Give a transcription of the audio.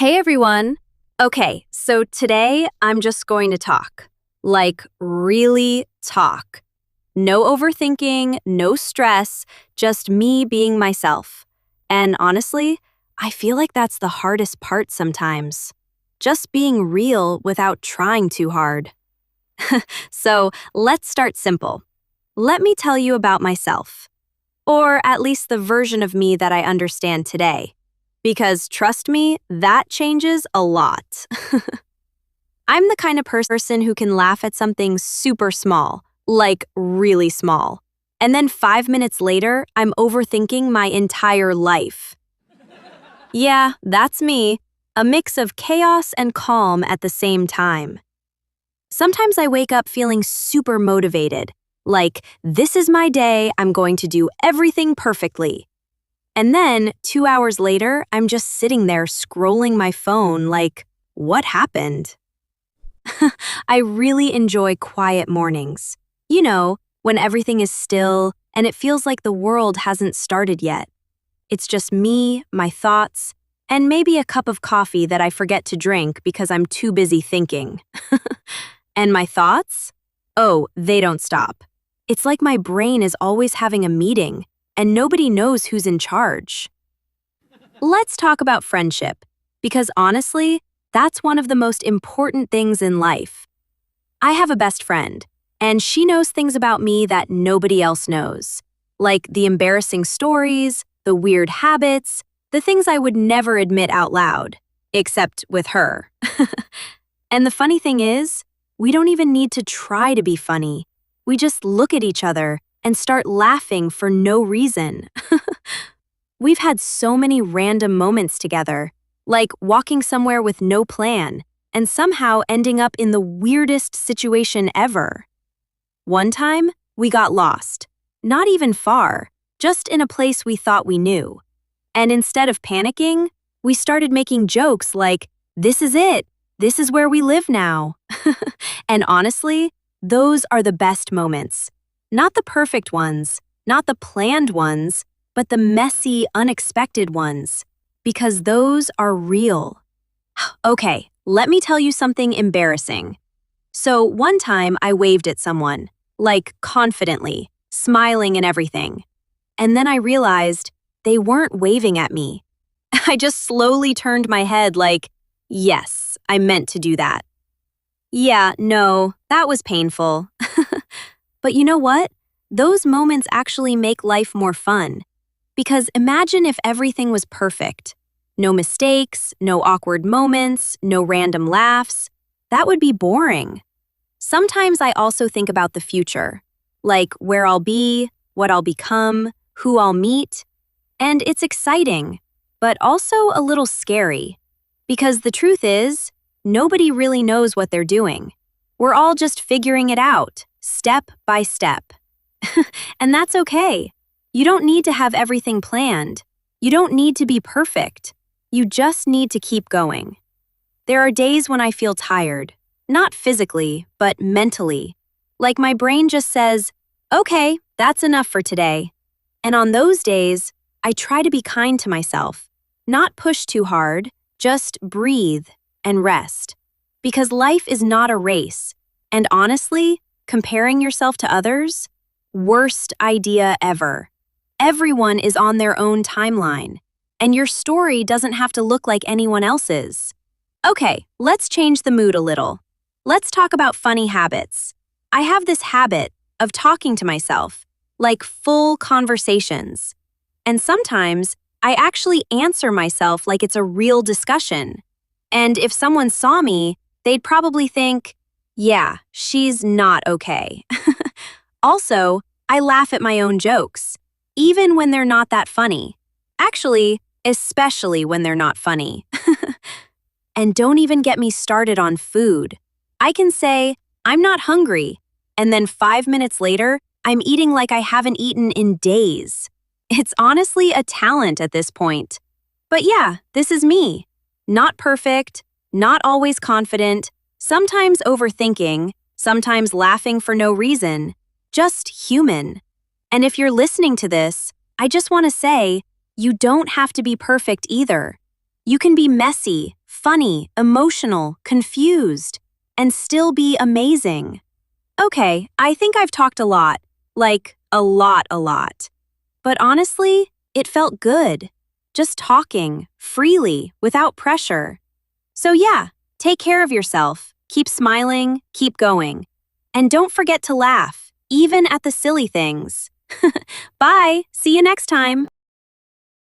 Hey everyone! Okay, so today I'm just going to talk. Like, really talk. No overthinking, no stress, just me being myself. And honestly, I feel like that's the hardest part sometimes. Just being real without trying too hard. So let's start simple. Let me tell you about myself. Or at least the version of me that I understand today. Because trust me, that changes a lot. I'm the kind of person who can laugh at something super small, like really small. And then 5 minutes later, I'm overthinking my entire life. Yeah, that's me, a mix of chaos and calm at the same time. Sometimes I wake up feeling super motivated, like, this is my day, I'm going to do everything perfectly. And then, 2 hours later, I'm just sitting there scrolling my phone like, what happened? I really enjoy quiet mornings. You know, when everything is still and it feels like the world hasn't started yet. It's just me, my thoughts, and maybe a cup of coffee that I forget to drink because I'm too busy thinking. And my thoughts? Oh, they don't stop. It's like my brain is always having a meeting, and nobody knows who's in charge. Let's talk about friendship, because honestly, that's one of the most important things in life. I have a best friend, and she knows things about me that nobody else knows. Like the embarrassing stories, the weird habits, the things I would never admit out loud, except with her. And the funny thing is, we don't even need to try to be funny. We just look at each other and start laughing for no reason. We've had so many random moments together, like walking somewhere with no plan and somehow ending up in the weirdest situation ever. One time, we got lost. Not even far, just in a place we thought we knew. And instead of panicking, we started making jokes like, this is it, this is where we live now. And honestly, those are the best moments. Not the perfect ones, not the planned ones, but the messy, unexpected ones. Because those are real. Okay, let me tell you something embarrassing. So one time I waved at someone, like confidently, smiling and everything. And then I realized they weren't waving at me. I just slowly turned my head like, yes, I meant to do that. Yeah, no, that was painful. But you know what? Those moments actually make life more fun. Because imagine if everything was perfect. No mistakes, no awkward moments, no random laughs. That would be boring. Sometimes I also think about the future, like where I'll be, what I'll become, who I'll meet. And it's exciting, but also a little scary. Because the truth is, nobody really knows what they're doing. We're all just figuring it out, step by step. And that's okay. You don't need to have everything planned. You don't need to be perfect. You just need to keep going. There are days when I feel tired, not physically, but mentally. Like my brain just says, okay, that's enough for today. And on those days, I try to be kind to myself. Not push too hard, just breathe and rest. Because life is not a race. And honestly, comparing yourself to others? Worst idea ever. Everyone is on their own timeline, and your story doesn't have to look like anyone else's. Okay, let's change the mood a little. Let's talk about funny habits. I have this habit of talking to myself, like full conversations. And sometimes, I actually answer myself like it's a real discussion. And if someone saw me, they'd probably think, yeah, she's not okay. Also, I laugh at my own jokes, even when they're not that funny. Actually, especially when they're not funny. And don't even get me started on food. I can say, I'm not hungry, and then 5 minutes later, I'm eating like I haven't eaten in days. It's honestly a talent at this point. But yeah, this is me. Not perfect, not always confident, sometimes overthinking, sometimes laughing for no reason. Just human. And if you're listening to this, I just want to say, you don't have to be perfect either. You can be messy, funny, emotional, confused, and still be amazing. Okay, I think I've talked a lot. Like, a lot. But honestly, it felt good. Just talking, freely, without pressure. So yeah, take care of yourself. Keep smiling, keep going. And don't forget to laugh, even at the silly things. Bye, see you next time.